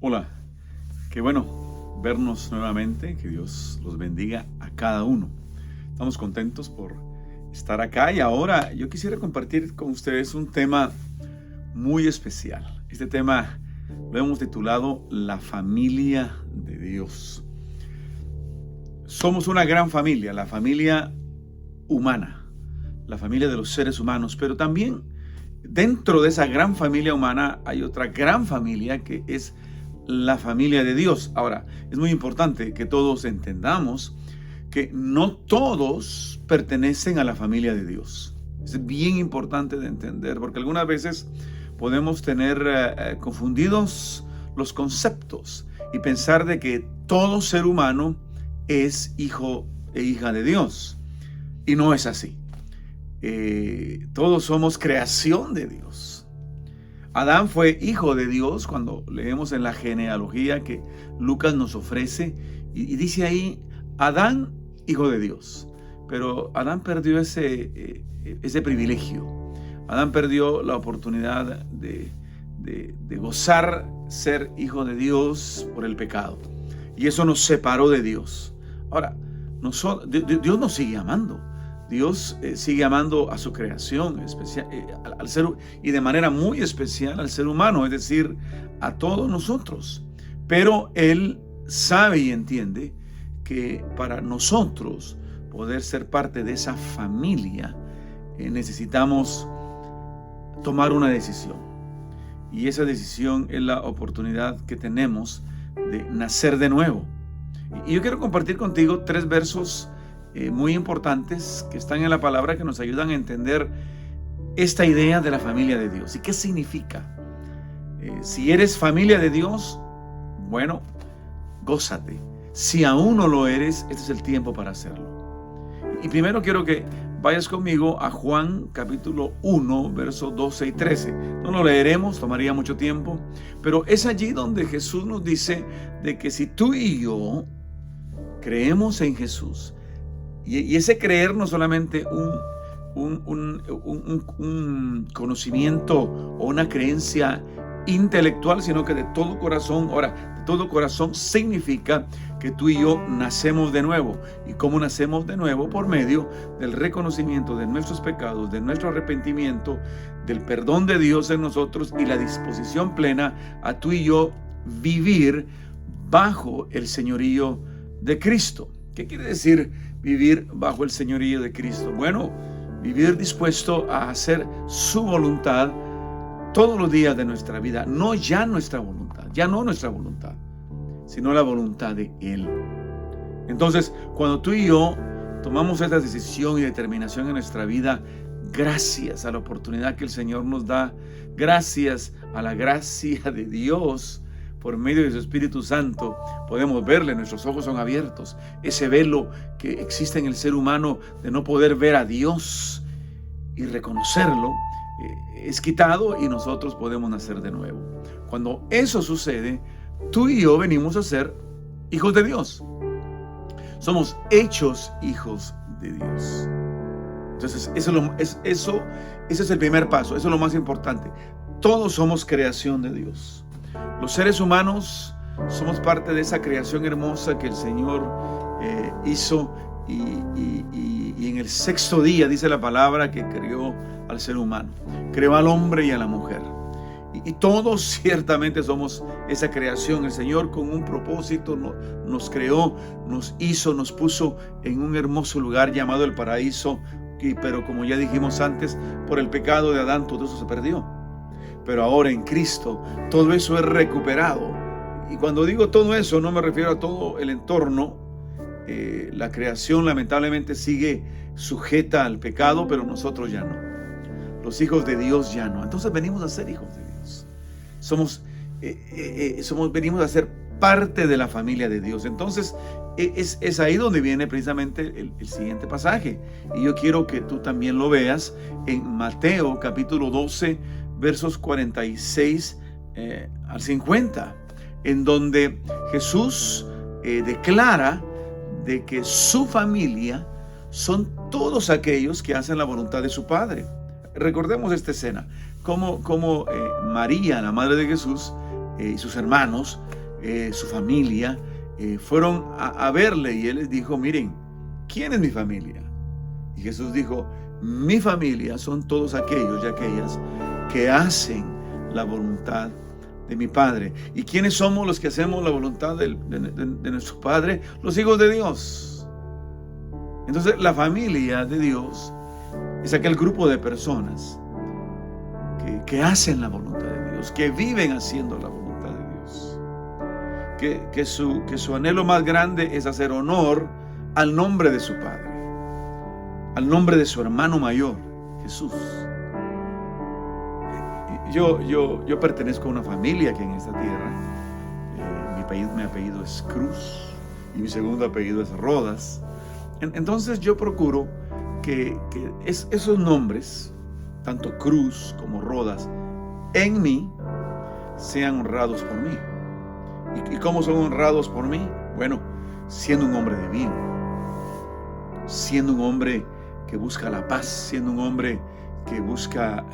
Hola, qué bueno vernos nuevamente, que Dios los bendiga a cada uno. Estamos contentos por estar acá y ahora yo quisiera compartir con ustedes un tema muy especial. Este tema lo hemos titulado La familia de Dios. Somos una gran familia, la familia humana, la familia de los seres humanos, pero también dentro de esa gran familia humana hay otra gran familia que es la familia de Dios. Ahora, es muy importante que todos entendamos que no todos pertenecen a la familia de Dios. Es bien importante de entender porque algunas veces podemos tener confundidos los conceptos y pensar de que todo ser humano es hijo e hija de Dios. Y no es así. Todos somos creación de Dios. Adán fue hijo de Dios cuando leemos en la genealogía que Lucas nos ofrece y dice ahí, Adán, hijo de Dios. Pero Adán perdió ese privilegio. Adán perdió la oportunidad de gozar ser hijo de Dios por el pecado. Y eso nos separó de Dios. Ahora, Dios nos sigue amando. Dios sigue amando a su creación especial, al ser, y de manera muy especial al ser humano, es decir, a todos nosotros. Pero Él sabe y entiende que para nosotros poder ser parte de esa familia necesitamos tomar una decisión. Y esa decisión es la oportunidad que tenemos de nacer de nuevo. Y yo quiero compartir contigo 3 versos muy importantes que están en la palabra que nos ayudan a entender esta idea de la familia de Dios. ¿Y qué significa? Si eres familia de Dios, bueno, gózate. Si aún no lo eres, este es el tiempo para hacerlo. Y primero quiero que vayas conmigo a Juan capítulo 1, versos 12 y 13. No lo leeremos, tomaría mucho tiempo, pero es allí donde Jesús nos dice de que si tú y yo creemos en Jesús, y ese creer no solamente un conocimiento o una creencia intelectual, sino que de todo corazón. Ahora, de todo corazón significa que tú y yo nacemos de nuevo. ¿Y cómo nacemos de nuevo? Por medio del reconocimiento de nuestros pecados, de nuestro arrepentimiento, del perdón de Dios en nosotros y la disposición plena a tú y yo vivir bajo el señorío de Cristo. ¿Qué quiere decir vivir bajo el señorío de Cristo? Bueno, vivir dispuesto a hacer su voluntad todos los días de nuestra vida. No ya nuestra voluntad, sino la voluntad de Él. Entonces, cuando tú y yo tomamos esta decisión y determinación en nuestra vida, gracias a la oportunidad que el Señor nos da, gracias a la gracia de Dios, por medio de su Espíritu Santo, podemos verle, nuestros ojos son abiertos. Ese velo que existe en el ser humano de no poder ver a Dios y reconocerlo, es quitado y nosotros podemos nacer de nuevo. Cuando eso sucede, tú y yo venimos a ser hijos de Dios. Somos hechos hijos de Dios. Entonces, ese es el primer paso, eso es lo más importante. Todos somos creación de Dios. Los seres humanos somos parte de esa creación hermosa que el Señor hizo y en el 6º día dice la palabra que creó al ser humano, creó al hombre y a la mujer. Y todos ciertamente somos esa creación. El Señor con un propósito nos creó, nos hizo, nos puso en un hermoso lugar llamado el paraíso. Pero como ya dijimos antes, por el pecado de Adán todo eso se perdió. Pero ahora en Cristo todo eso es recuperado. Y cuando digo todo eso no me refiero a todo el entorno. La creación lamentablemente sigue sujeta al pecado, pero nosotros ya no. Los hijos de Dios ya no. Entonces venimos a ser hijos de Dios. Venimos a ser parte de la familia de Dios. Entonces es ahí donde viene precisamente el siguiente pasaje. Y yo quiero que tú también lo veas en Mateo capítulo 12, versos 46 al 50, en donde Jesús declara de que su familia son todos aquellos que hacen la voluntad de su Padre. Recordemos esta escena, como María, la madre de Jesús, y sus hermanos su familia, fueron a verle y él les dijo, miren, ¿quién es mi familia? Y Jesús dijo, mi familia son todos aquellos y aquellas que hacen la voluntad de mi Padre. ¿Y quiénes somos los que hacemos la voluntad de nuestro Padre? Los hijos de Dios. Entonces la familia de Dios es aquel grupo de personas que hacen la voluntad de Dios, que viven haciendo la voluntad de Dios, que su anhelo más grande es hacer honor al nombre de su Padre, al nombre de su hermano mayor, Jesús. Yo pertenezco a una familia que en esta tierra, mi apellido es Cruz y mi segundo apellido es Rodas. Entonces yo procuro que esos nombres, tanto Cruz como Rodas, en mí sean honrados por mí. ¿Y cómo son honrados por mí? Bueno, siendo un hombre divino, siendo un hombre que busca la paz, siendo un hombre que busca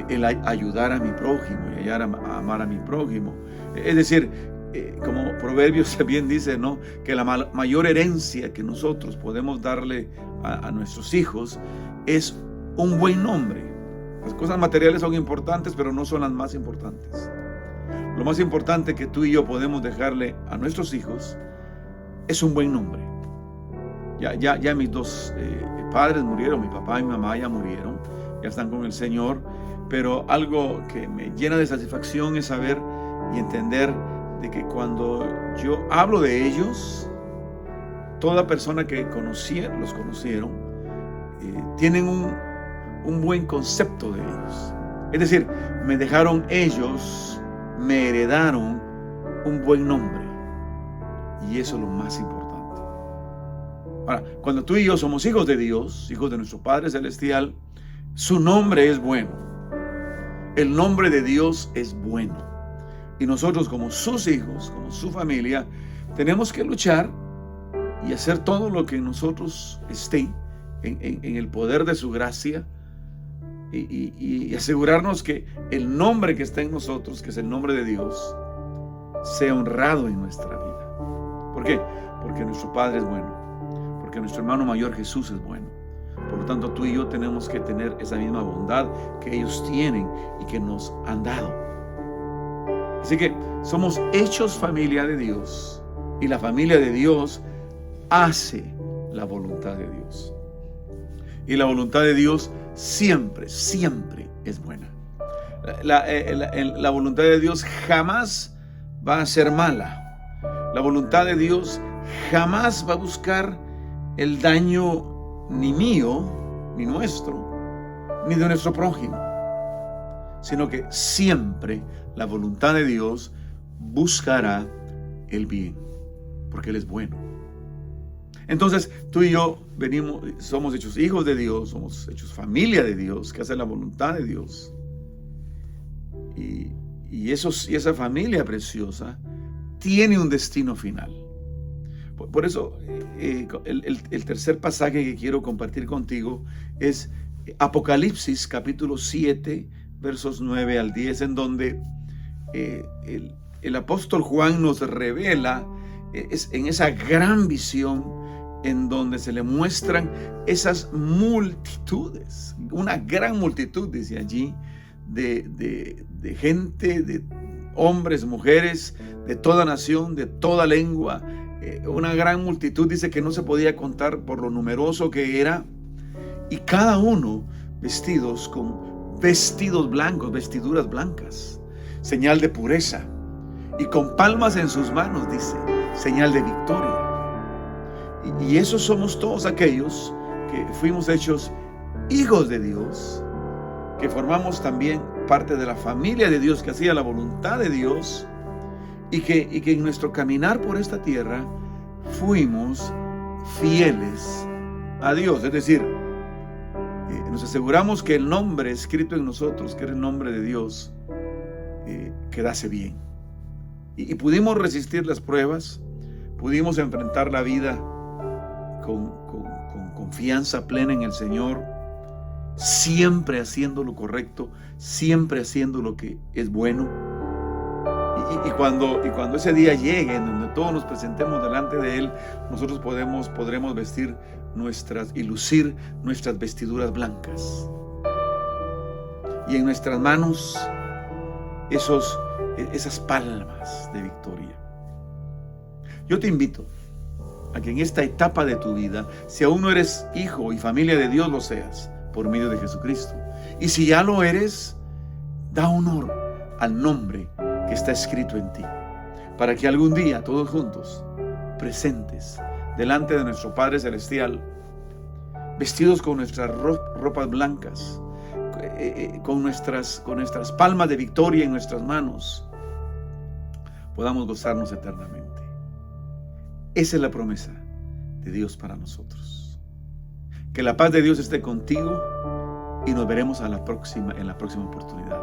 el ayudar a mi prójimo y amar a mi prójimo. Es decir, como Proverbios bien dice, ¿no?, que la mayor herencia que nosotros podemos darle a nuestros hijos es un buen nombre. Las cosas materiales son importantes, pero no son las más importantes. Lo más importante que tú y yo podemos dejarle a nuestros hijos es un buen nombre. Ya mis dos padres murieron, mi papá y mi mamá ya murieron, ya están con el Señor, pero algo que me llena de satisfacción es saber y entender de que cuando yo hablo de ellos, toda persona que los conocieron, tienen un buen concepto de ellos. Es decir, me dejaron ellos, me heredaron un buen nombre. Y eso es lo más importante. Ahora, cuando tú y yo somos hijos de Dios, hijos de nuestro Padre Celestial, su nombre es bueno. El nombre de Dios es bueno. Y nosotros como sus hijos, como su familia, tenemos que luchar y hacer todo lo que nosotros esté en el poder de su gracia y asegurarnos que el nombre que está en nosotros, que es el nombre de Dios, sea honrado en nuestra vida. ¿Por qué? Porque nuestro Padre es bueno, porque nuestro hermano mayor Jesús es bueno. Por lo tanto, tú y yo tenemos que tener esa misma bondad que ellos tienen y que nos han dado. Así que somos hechos familia de Dios, y la familia de Dios hace la voluntad de Dios. Y la voluntad de Dios siempre es buena. La voluntad de Dios jamás va a ser mala. La voluntad de Dios jamás va a buscar el daño ni mío, ni nuestro, ni de nuestro prójimo, sino que siempre la voluntad de Dios buscará el bien, porque Él es bueno. Entonces tú y yo somos hechos hijos de Dios, somos hechos familia de Dios, que hace la voluntad de Dios. Y esa familia preciosa tiene un destino final. Por eso el tercer pasaje que quiero compartir contigo es Apocalipsis capítulo 7 versos 9 al 10, en donde el apóstol Juan nos revela en esa gran visión en donde se le muestran esas multitudes, una gran multitud, dice allí, de gente, de hombres, mujeres, de toda nación, de toda lengua. Una gran multitud, dice, que no se podía contar por lo numeroso que era, y cada uno vestidos con vestidos blancos, vestiduras blancas, señal de pureza, y con palmas en sus manos, dice, señal de victoria. Y esos somos todos aquellos que fuimos hechos hijos de Dios, que formamos también parte de la familia de Dios, que hacía la voluntad de Dios, y que en nuestro caminar por esta tierra fuimos fieles a Dios. Es decir, nos aseguramos que el nombre escrito en nosotros, que era el nombre de Dios, quedase bien. Y pudimos resistir las pruebas, pudimos enfrentar la vida con confianza plena en el Señor, siempre haciendo lo correcto, siempre haciendo lo que es bueno. Y cuando ese día llegue, en donde todos nos presentemos delante de Él, nosotros podremos vestir y lucir nuestras vestiduras blancas. Y en nuestras manos esas palmas de victoria. Yo te invito a que en esta etapa de tu vida, si aún no eres hijo y familia de Dios, lo seas por medio de Jesucristo. Y si ya lo eres, da honor al nombre que está escrito en ti, para que algún día todos juntos, presentes delante de nuestro Padre Celestial, vestidos con nuestras ropas blancas, con nuestras palmas de victoria en nuestras manos, podamos gozarnos eternamente. Esa es la promesa de Dios para nosotros. Que la paz de Dios esté contigo y nos veremos en la próxima oportunidad.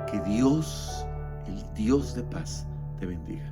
Que Dios, el Dios de paz, te bendiga.